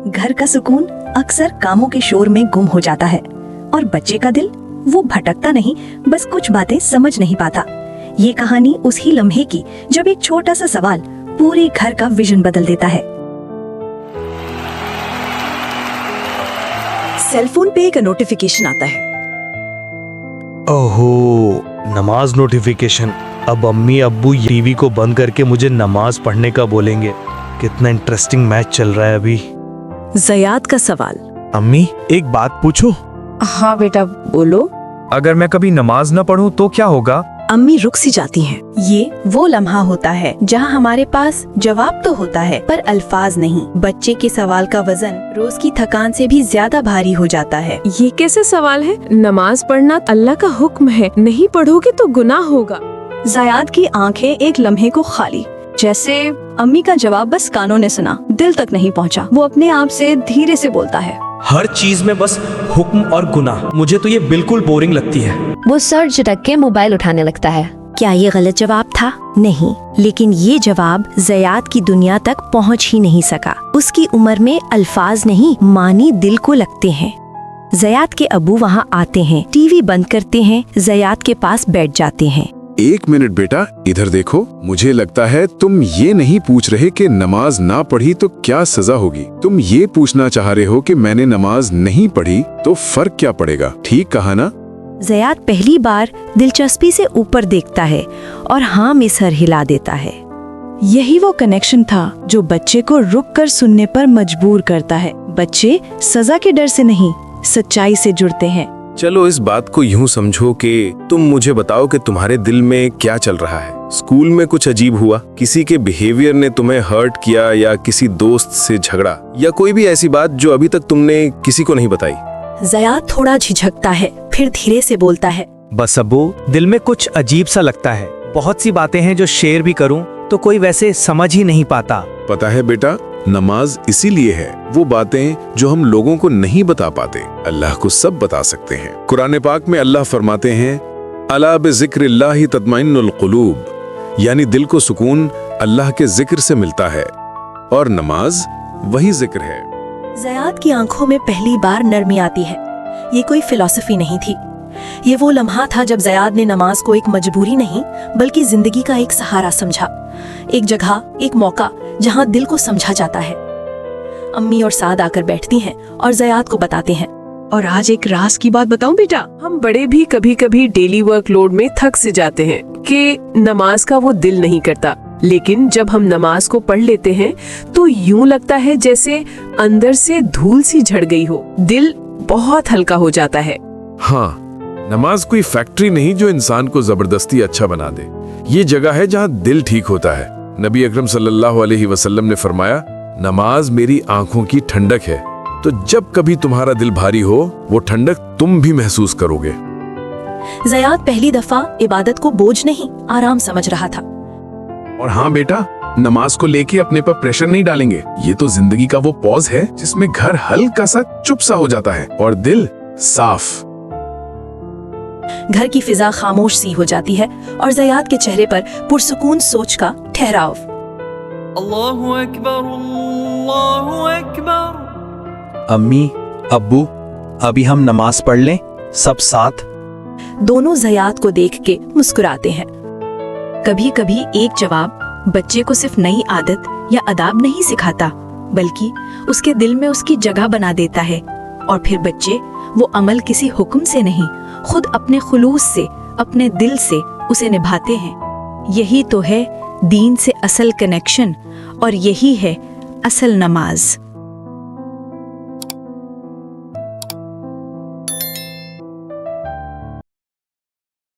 घर का सुकून अक्सर कामों के शोर में गुम हो जाता है और बच्चे का दिल वो भटकता नहीं, बस कुछ बातें समझ नहीं पाता। ये कहानी उस ही लम्हे की जब एक छोटा सा सवाल पूरे घर का विजन बदल देता है। सेलफोन पे एक नोटिफिकेशन आता है। ओहो, नमाज नोटिफिकेशन। अब अम्मी अब्बू टीवी को बंद करके मुझे नमाज पढ़ने का बोलेंगे। कितना इंटरेस्टिंग मैच चल रहा है अभी। ज़याद का सवाल। अम्मी, एक बात पूछो? हाँ बेटा बोलो। अगर मैं कभी नमाज न पढ़ूं तो क्या होगा? अम्मी रुक सी जाती हैं। ये वो लम्हा होता है जहाँ हमारे पास जवाब तो होता है पर अल्फाज नहीं। बच्चे के सवाल का वजन रोज की थकान से भी ज्यादा भारी हो जाता है। ये कैसे सवाल है? नमाज पढ़ना अल्लाह का हुक्म है, नहीं पढ़ोगे तो गुनाह होगा। ज़याद की आंखें एक लम्हे को खाली, जैसे अम्मी का जवाब बस कानों ने सुना, दिल तक नहीं पहुंचा। वो अपने आप से धीरे से बोलता है, हर चीज में बस हुक्म और गुनाह, मुझे तो ये बिल्कुल बोरिंग लगती है। वो सर झटक के मोबाइल उठाने लगता है। क्या ये गलत जवाब था? नहीं, लेकिन ये जवाब ज़याद की दुनिया तक पहुंच ही नहीं सका। उसकी उम्र में अल्फाज नहीं, मानी दिल को लगते हैं। ज़याद के अबू वहाँ आते हैं, टीवी बंद करते हैं, ज़याद के पास बैठ जाते हैं। एक मिनट बेटा, इधर देखो। मुझे लगता है तुम ये नहीं पूछ रहे कि नमाज ना पढ़ी तो क्या सजा होगी। तुम ये पूछना चाह रहे हो कि मैंने नमाज नहीं पढ़ी तो फर्क क्या पड़ेगा। ठीक कहा ना? ज़याद पहली बार दिलचस्पी से ऊपर देखता है और हाँ में सर हिला देता है। यही वो कनेक्शन था जो बच्चे को रुक कर सुनने पर मजबूर करता है। बच्चे सजा के डर से नहीं, सच्चाई से जुड़ते हैं। चलो इस बात को यूं समझो कि तुम मुझे बताओ कि तुम्हारे दिल में क्या चल रहा है। स्कूल में कुछ अजीब हुआ, किसी के बिहेवियर ने तुम्हें हर्ट किया, या किसी दोस्त से झगड़ा, या कोई भी ऐसी बात जो अभी तक तुमने किसी को नहीं बताई। ज़याद थोड़ा झिझकता है, फिर धीरे से बोलता है, बस अब्बू, दिल में कुछ अजीब सा लगता है। बहुत सी बातें हैं जो शेयर भी करूं तो कोई वैसे समझ ही नहीं पाता। पता है बेटा, नमाज इसीलिए है, वो बातें जो हम लोगों को नहीं बता पाते, अल्लाह को सब बता सकते हैं। कुरान पाक में अल्लाह फरमाते हैं, अला बिज़िक्रिल्लाहि तत्मइन्नुल क़ुलूब, यानी दिल को सुकून अल्लाह के जिक्र से मिलता है, और नमाज वही जिक्र है। ज़याद की आंखों में पहली बार नरमी आती है। ये कोई फिलॉसफी नहीं थी, ये वो लम्हा था जब ज़याद ने नमाज को एक मजबूरी नहीं बल्कि जिंदगी का एक सहारा समझा, एक जगह, एक मौका जहां दिल को समझा जाता है। अम्मी और साद आकर बैठती हैं और ज़याद को बताते हैं, और आज एक राज की बात बताऊं बेटा, हम बड़े भी कभी कभी डेली वर्कलोड में थक से जाते हैं कि नमाज का वो दिल नहीं करता, लेकिन जब हम नमाज को पढ़ लेते हैं तो यूं लगता है जैसे अंदर से धूल सी झड़ गई हो, दिल बहुत हल्का हो जाता है। हाँ, नमाज कोई फैक्ट्री नहीं जो इंसान को जबरदस्ती अच्छा बना दे। ये जगह है जहाँ दिल ठीक होता है। नबी अकरम सल्लल्लाहु अलैहि वसल्लम ने फरमाया, नमाज मेरी आंखों की ठंडक है। तो जब कभी तुम्हारा दिल भारी हो, वो ठंडक तुम भी महसूस करोगे। ज़याद पहली दफा इबादत को बोझ नहीं, आराम समझ रहा था। और हाँ बेटा, नमाज को लेके अपने पर प्रेशर नहीं डालेंगे। ये तो जिंदगी का वो पॉज है जिसमें घर हल्का सा चुप सा हो जाता है और दिल साफ। घर की फिजा खामोश सी हो जाती है और ज़याद के चेहरे पर पुरसुकून सोच का ठहराव। अल्लाहु अकबर, अल्लाहु अकबर। अम्मी अब्बू, अभी हम नमाज पढ़ लें सब साथ। दोनों ज़याद को देख के मुस्कुराते हैं। कभी कभी एक जवाब बच्चे को सिर्फ नई आदत या अदाब नहीं सिखाता, बल्कि उसके दिल में उसकी जगह बना देता है, और फिर बच्चे वो अमल किसी हुक्म से नहीं, खुद अपने खुलूस से, अपने दिल से उसे निभाते हैं। यही तो है दीन से असल कनेक्शन, और यही है असल नमाज।